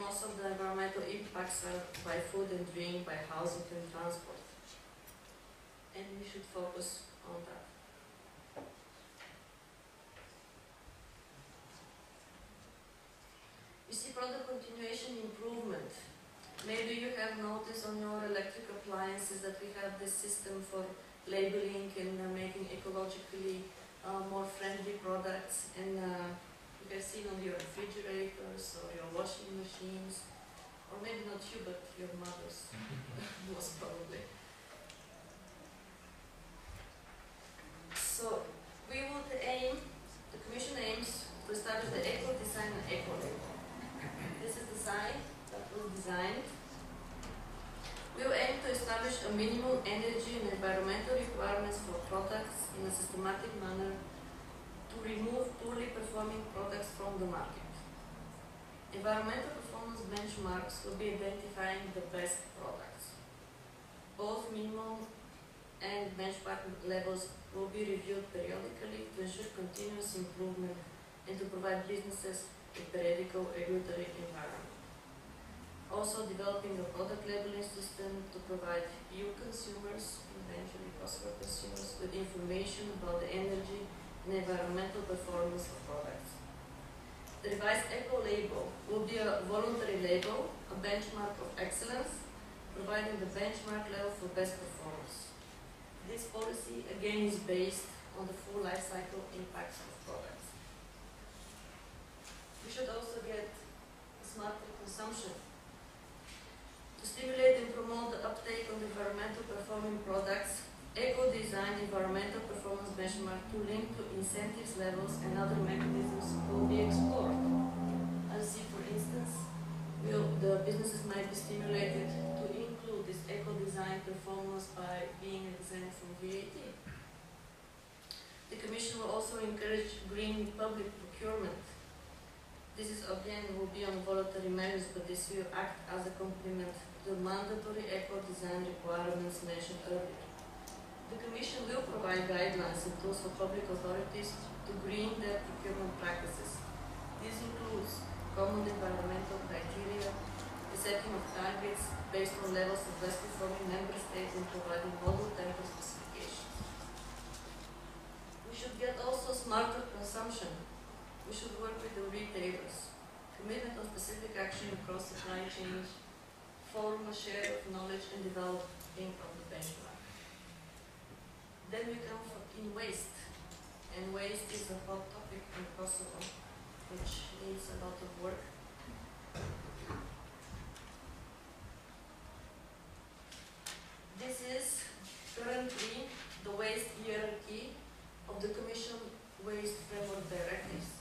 most of the environmental impacts are by food and drink, by housing and transport. And we should focus on that. You see product continuation improvement. Maybe you have noticed on your electric appliances that we have this system for labeling and making ecologically more friendly products, and you can see on your refrigerators or your washing machines, or maybe not you, but your mothers, most probably. So we would aim, the Commission aims to establish the eco design and eco label. This is the sign that was designed. We will aim to establish a minimum energy and environmental requirements for products in a systematic manner to remove poorly performing products from the market. Environmental performance benchmarks will be identifying the best products. Both minimum and benchmark levels will be reviewed periodically to ensure continuous improvement and to provide businesses with periodical regulatory environment. Also developing a product labeling system to provide EU consumers, eventually possible consumers, with information about the energy and environmental performance of products. The revised eco label will be a voluntary label, a benchmark of excellence, providing the benchmark level for best performance. This policy again is based on the full life cycle impacts of products. We should also get smarter consumption. To stimulate and promote the uptake of environmental performing products, eco-design environmental performance benchmark to link to incentives levels and other mechanisms will be explored. As see, for instance, the businesses might be stimulated to include this eco-design performance by being exempt from VAT. The Commission will also encourage green public procurement. This is again will be on voluntary measures, but this will act as a complement to the mandatory eco-design requirements mentioned earlier. The Commission will provide guidelines and tools for public authorities to green their procurement practices. This includes common environmental criteria, the setting of targets based on levels of best performing member states, and providing model template specifications. We should get also smarter consumption. We should work with the retailers. Commitment on specific action across supply chains, form a share of knowledge and developing of the benchmark. Then we come in waste. And waste is a hot topic in Kosovo, which needs a lot of work. This is currently the waste hierarchy of the Commission Waste Framework Directives.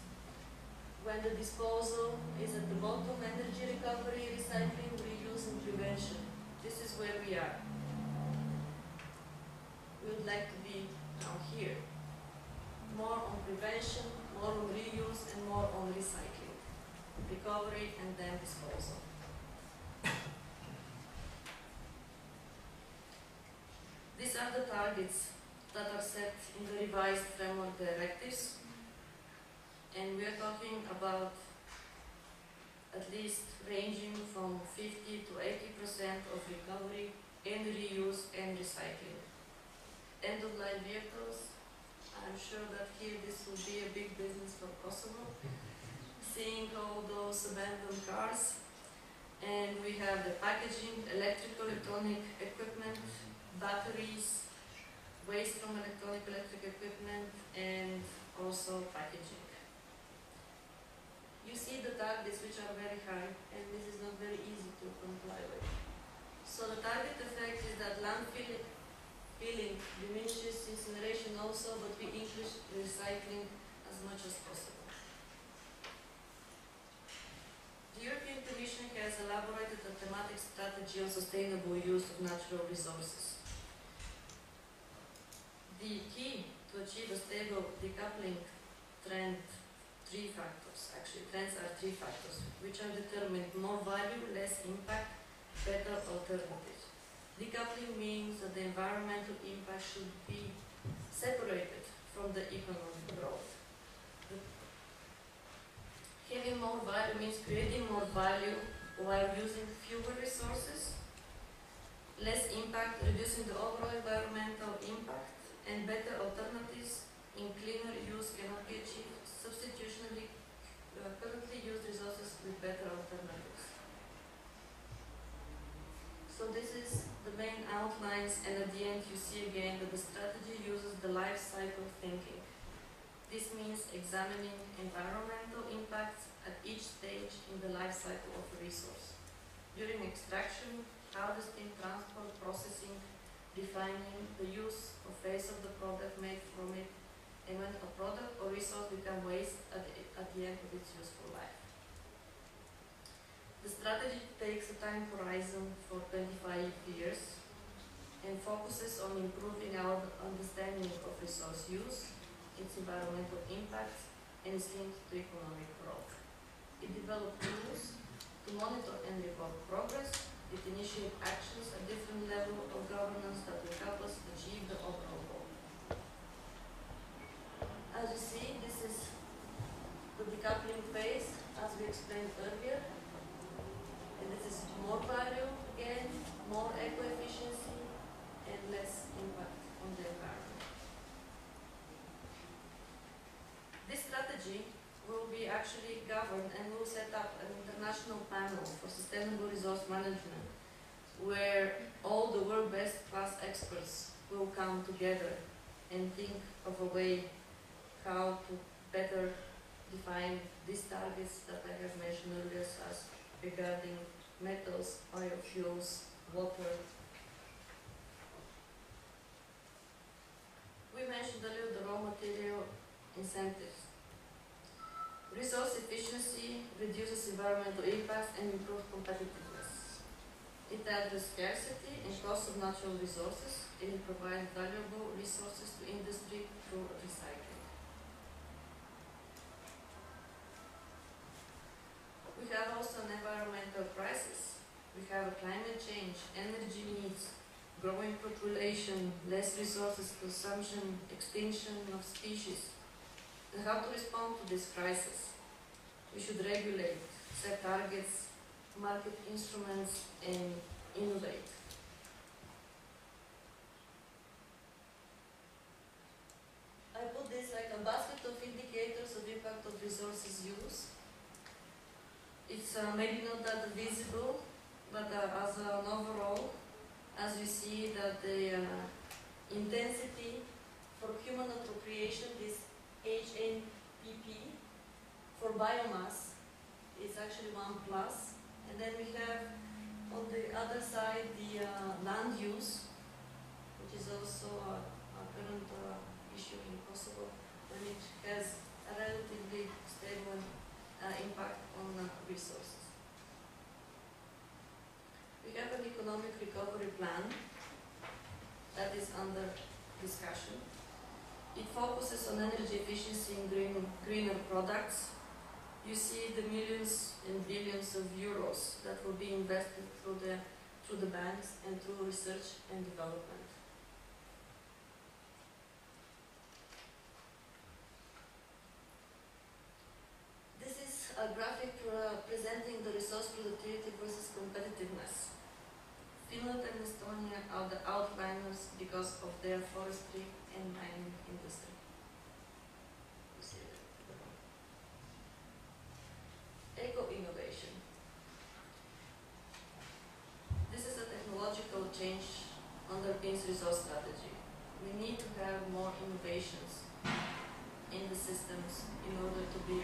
When the disposal is at the bottom, energy recovery, recycling, reuse, and prevention. This is where we are. We would like to be now here. More on prevention, more on reuse, and more on recycling, recovery, and then disposal. These are the targets that are set in the revised framework directives. And we are talking about at least ranging from 50 to 80% of recovery and reuse and recycling. End-of-life vehicles, I'm sure that here this will be a big business for Kosovo. Seeing all those abandoned cars. And we have the packaging, electrical, electronic equipment, batteries, waste from electric equipment, and also packaging. You see the targets which are very high, and this is not very easy to comply with. So the target effect is that landfilling diminishes, incineration also, but we increase recycling as much as possible. The European Commission has elaborated a thematic strategy on sustainable use of natural resources. The key to achieve a stable decoupling trend, three factors, actually trends are three factors, which are determined: more value, less impact, better alternatives. Decoupling means that the environmental impact should be separated from the economic growth. Having more value means creating more value while using fewer resources, less impact, reducing the overall environmental impact, and better alternatives in cleaner use cannot be achieved substitutionally currently used resources with better alternatives. So this is the main outlines, and at the end you see again that the strategy uses the life cycle thinking. This means examining environmental impacts at each stage in the life cycle of a resource. During extraction, harvesting, transport, processing, refining, the use or phase of the product made from it, and when a product or resource becomes waste at the end of its useful life. The strategy takes a time horizon for 25 years and focuses on improving our understanding of resource use, its environmental impacts, and is linked to economic growth. It develops tools to monitor and report progress. It initiates actions at different levels of governance that will help us achieve the overall goal. As you see, this is the decoupling phase, as we explained earlier. And this is more value again, more eco-efficiency, and less impact on the environment. This strategy will be actually governed, and will set up an international panel for sustainable resource management, where all the world best class experts will come together and think of a way how to better define these targets that I have mentioned earlier, as regarding metals, biofuels, water. We mentioned earlier the raw material incentives. Resource efficiency reduces environmental impacts and improves competitiveness. It addresses scarcity and cost of natural resources, and it provides valuable resources to industry through recycling. We have also an environmental crisis. We have a climate change, energy needs, growing population, less resources consumption, extinction of species. And how to respond to this crisis? We should regulate, set targets, market instruments, and innovate. I put this like a basket of indicators of impact of resources use. It's maybe not that visible, but as an overall, as we see that the intensity for human appropriation, this HNPP, for biomass is actually 1+, and then we have on the other side the land use, which is also a current issue in Kosovo, and it has a relatively stable impact on resources. We have an economic recovery plan that is under discussion. It focuses on energy efficiency and greener products. You see the millions and billions of euros that will be invested through the banks and through research and development. This is a graphic presenting the resource productivity versus competitiveness. Finland and Estonia are the outliners because of their forestry and mining industry. You see that. Eco-innovation. This is a technological change underpins resource strategy. We need to have more innovations in the systems in order to be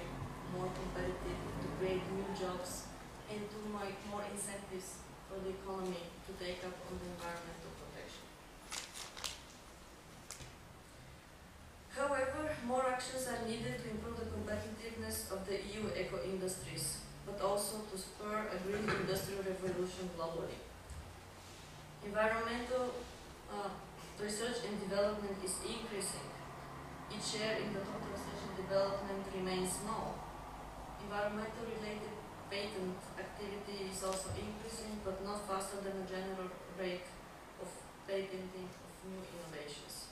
more competitive, to create new jobs, and to make more incentives for the economy to take up on the environmental protection. However, more actions are needed to improve the competitiveness of the EU eco-industries, but also to spur a green industrial revolution globally. Environmental research and development is increasing. Its share in the total research and development remains small. Environmental related patent activity is also increasing, but not faster than the general rate of patenting of new innovations.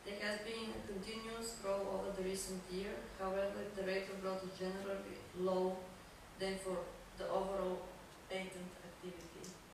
There has been a continuous growth over the recent year. However, the rate of growth is generally low than for the overall